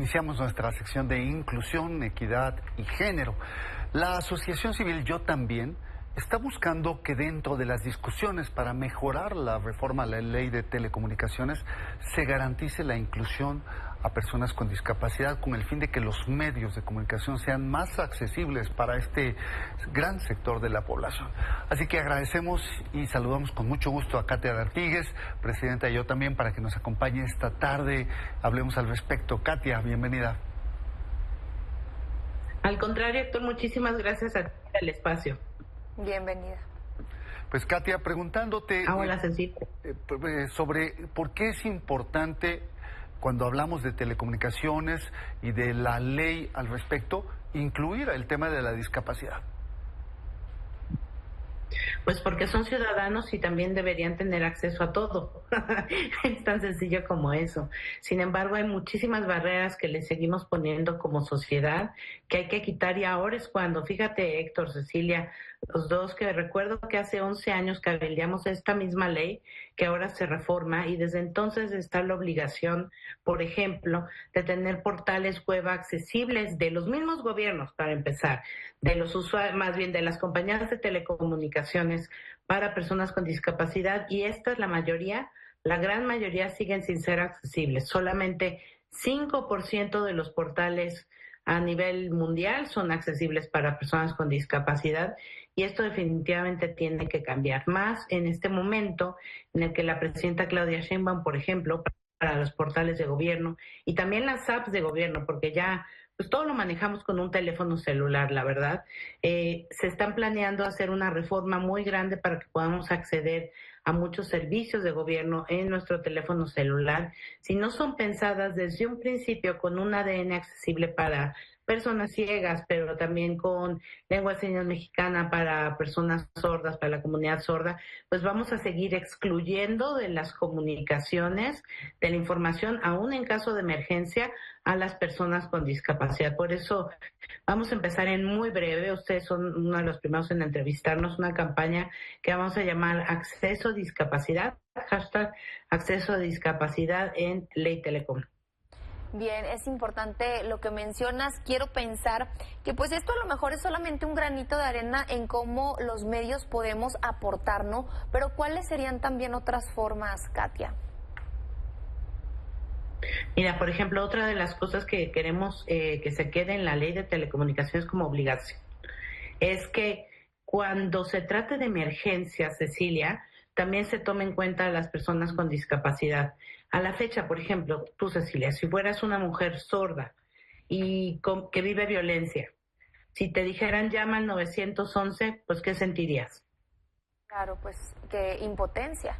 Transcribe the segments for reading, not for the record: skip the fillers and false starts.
iniciamos nuestra sección de inclusión, equidad y género. La Asociación Civil Yo También está buscando que dentro de las discusiones para mejorar la reforma a la ley de telecomunicaciones se garantice la inclusión a personas con discapacidad con el fin de que los medios de comunicación sean más accesibles para este gran sector de la población. Así que agradecemos y saludamos con mucho gusto a Katia Artigues, presidenta de Yo También, para que nos acompañe esta tarde. Hablemos al respecto. Katia, bienvenida. Al contrario, Héctor, muchísimas gracias a ti por el espacio. Bienvenida. Pues Katia, preguntándote sobre por qué es importante, cuando hablamos de telecomunicaciones y de la ley al respecto, incluir el tema de la discapacidad. Pues porque son ciudadanos y también deberían tener acceso a todo. Es tan sencillo como eso. Sin embargo, hay muchísimas barreras que le seguimos poniendo como sociedad que hay que quitar, y ahora es cuando, fíjate, Héctor, Cecilia, los dos, que recuerdo que hace 11 años cabildeamos esta misma ley que ahora se reforma, y desde entonces está la obligación, por ejemplo, de tener portales web accesibles de los mismos gobiernos, para empezar, de los usuarios, más bien de las compañías de telecomunicaciones para personas con discapacidad, y esta es la mayoría, la gran mayoría siguen sin ser accesibles. Solamente 5% de los portales a nivel mundial son accesibles para personas con discapacidad, y esto definitivamente tiene que cambiar más en este momento en el que la presidenta Claudia Sheinbaum, por ejemplo, para los portales de gobierno y también las apps de gobierno, porque ya pues todo lo manejamos con un teléfono celular, la verdad. Se están planeando hacer una reforma muy grande para que podamos acceder a muchos servicios de gobierno en nuestro teléfono celular, si no son pensadas desde un principio con un ADN accesible para personas ciegas, pero también con lengua de señas mexicana para personas sordas, para la comunidad sorda, pues vamos a seguir excluyendo de las comunicaciones, de la información, aún en caso de emergencia, a las personas con discapacidad. Por eso vamos a empezar en muy breve, ustedes son uno de los primeros en entrevistarnos, una campaña que vamos a llamar Acceso a Discapacidad, hashtag Acceso a Discapacidad en Ley Telecom. Bien, es importante lo que mencionas. Quiero pensar que pues esto a lo mejor es solamente un granito de arena en cómo los medios podemos aportar, ¿no? Pero ¿cuáles serían también otras formas, Katia? Mira, por ejemplo, otra de las cosas que queremos que se quede en la ley de telecomunicaciones como obligación es que cuando se trate de emergencia, Cecilia, también se tome en cuenta a las personas con discapacidad. A la fecha, por ejemplo, tú, Cecilia, si fueras una mujer sorda y que vive violencia, si te dijeran llama al 911, pues ¿qué sentirías? Claro, pues que impotencia.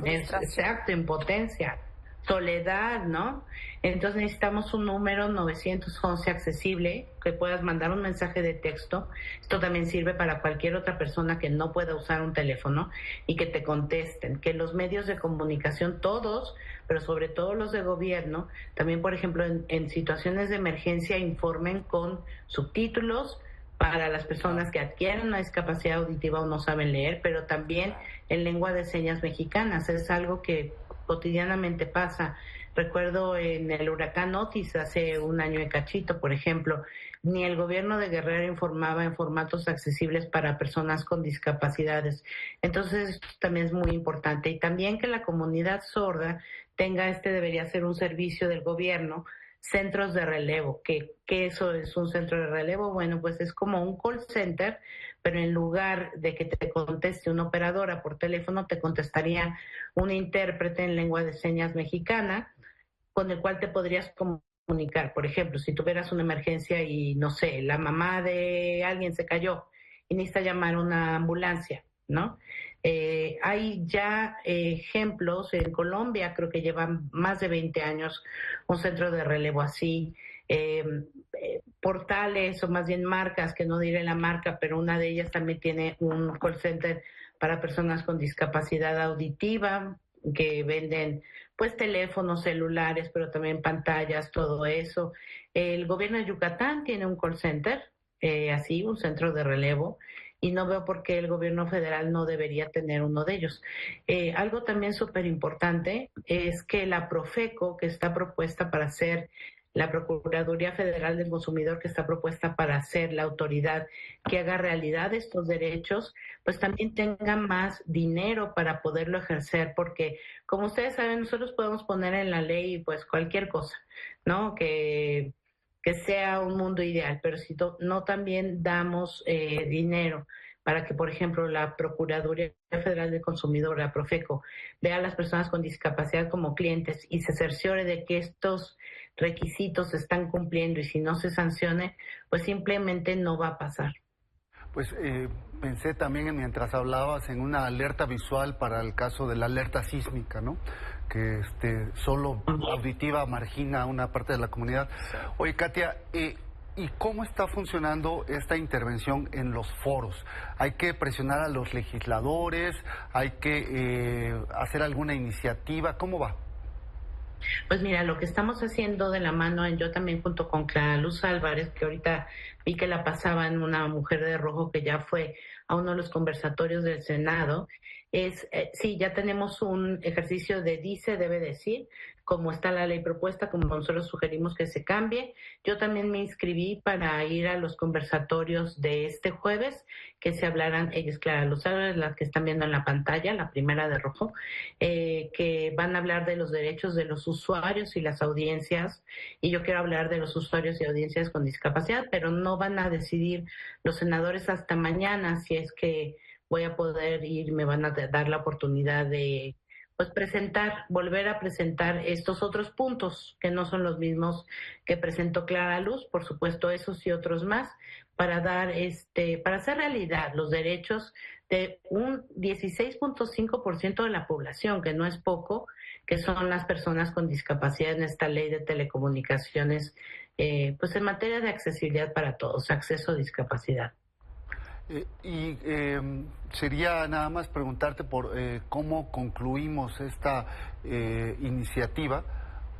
Exacto, impotencia, soledad, ¿no? Entonces necesitamos un número 911 accesible, que puedas mandar un mensaje de texto. Esto también sirve para cualquier otra persona que no pueda usar un teléfono y que te contesten. Que los medios de comunicación, todos, pero sobre todo los de gobierno, también, por ejemplo, en situaciones de emergencia, informen con subtítulos para las personas que adquieren una discapacidad auditiva o no saben leer, pero también en lengua de señas mexicanas. Es algo que cotidianamente pasa. Recuerdo en el huracán Otis hace un año y cachito, por ejemplo, ni el gobierno de Guerrero informaba en formatos accesibles para personas con discapacidades. Entonces, esto también es muy importante. Y también que la comunidad sorda tenga, debería ser un servicio del gobierno, centros de relevo. ¿Qué eso es un centro de relevo? Bueno, pues es como un call center, pero en lugar de que te conteste una operadora por teléfono, te contestaría un intérprete en lengua de señas mexicana, con el cual te podrías comunicar. Por ejemplo, si tuvieras una emergencia y, no sé, la mamá de alguien se cayó y necesita llamar a una ambulancia, ¿no? Hay ya ejemplos en Colombia, creo que llevan más de 20 años, un centro de relevo así, portales o más bien marcas, que no diré la marca, pero una de ellas también tiene un call center para personas con discapacidad auditiva, que venden pues teléfonos celulares, pero también pantallas, todo eso. El gobierno de Yucatán tiene un call center, así, un centro de relevo, y no veo por qué el gobierno federal no debería tener uno de ellos. Algo también súper importante es que la Profeco, que está propuesta para ser la Procuraduría Federal del Consumidor, que está propuesta para ser la autoridad que haga realidad estos derechos, pues también tenga más dinero para poderlo ejercer, porque como ustedes saben, nosotros podemos poner en la ley pues cualquier cosa, ¿no? Que sea un mundo ideal, pero si no también damos dinero para que, por ejemplo, la Procuraduría Federal del Consumidor, la Profeco, vea a las personas con discapacidad como clientes y se cerciore de que estos requisitos se están cumpliendo, y si no se sancione, pues simplemente no va a pasar. Pues pensé también mientras hablabas en una alerta visual para el caso de la alerta sísmica, ¿no? Que solo auditiva margina a una parte de la comunidad. Oye, Katia, ¿y cómo está funcionando esta intervención en los foros? ¿Hay que presionar a los legisladores? ¿Hay que hacer alguna iniciativa? ¿Cómo va? Pues mira, lo que estamos haciendo de la mano, yo también junto con Clara Luz Álvarez, que ahorita vi que la pasaba en Una Mujer de Rojo, que ya fue a uno de los conversatorios del Senado, sí, ya tenemos un ejercicio de dice, debe decir, como está la ley propuesta, como nosotros sugerimos que se cambie. Yo también me inscribí para ir a los conversatorios de este jueves, que se hablarán, ellos, Clara Luz Álvarez, las que están viendo en la pantalla, la primera de rojo, que van a hablar de los derechos de los usuarios y las audiencias, y yo quiero hablar de los usuarios y audiencias con discapacidad, pero no van a decidir los senadores hasta mañana si es que voy a poder ir, me van a dar la oportunidad de pues volver a presentar estos otros puntos que no son los mismos que presentó Clara Luz, por supuesto esos y otros más, para dar para hacer realidad los derechos de un 16.5% de la población, que no es poco, que son las personas con discapacidad en esta ley de telecomunicaciones, pues en materia de accesibilidad para todos, acceso a discapacidad. Sería nada más preguntarte por cómo concluimos esta iniciativa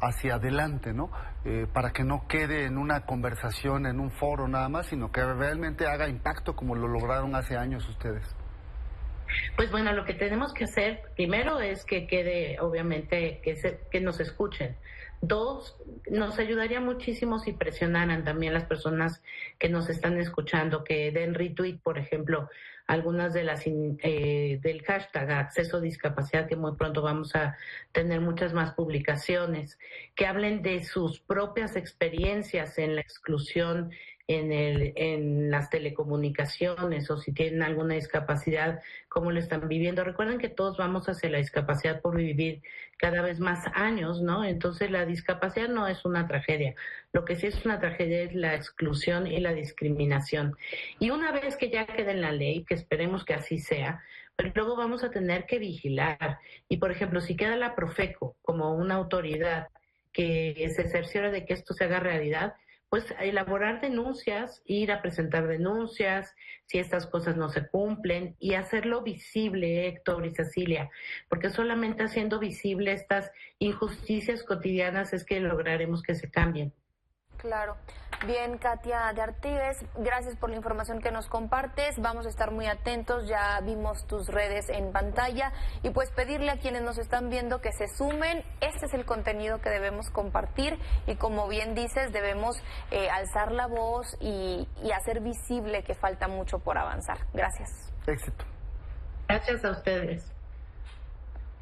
hacia adelante, ¿no? Para que no quede en una conversación, en un foro nada más, sino que realmente haga impacto como lo lograron hace años ustedes. Pues bueno, lo que tenemos que hacer primero es que quede, obviamente, que nos escuchen. Dos, nos ayudaría muchísimo si presionaran también las personas que nos están escuchando, que den retweet, por ejemplo, algunas de las del hashtag acceso discapacidad, que muy pronto vamos a tener muchas más publicaciones, que hablen de sus propias experiencias en la exclusión en las telecomunicaciones, o si tienen alguna discapacidad, cómo lo están viviendo. Recuerden que todos vamos hacia la discapacidad por vivir cada vez más años, ¿no? Entonces la discapacidad no es una tragedia. Lo que sí es una tragedia es la exclusión y la discriminación. Y una vez que ya quede en la ley, que esperemos que así sea, pero luego vamos a tener que vigilar. Y por ejemplo, si queda la Profeco como una autoridad que se cerciora de que esto se haga realidad, pues elaborar denuncias, ir a presentar denuncias, si estas cosas no se cumplen, y hacerlo visible, Héctor y Cecilia, porque solamente haciendo visible estas injusticias cotidianas es que lograremos que se cambien. Claro. Bien, Katia de Artigues, gracias por la información que nos compartes. Vamos a estar muy atentos, ya vimos tus redes en pantalla y pues pedirle a quienes nos están viendo que se sumen. Este es el contenido que debemos compartir y como bien dices, debemos alzar la voz y hacer visible que falta mucho por avanzar. Gracias. Éxito. Gracias a ustedes.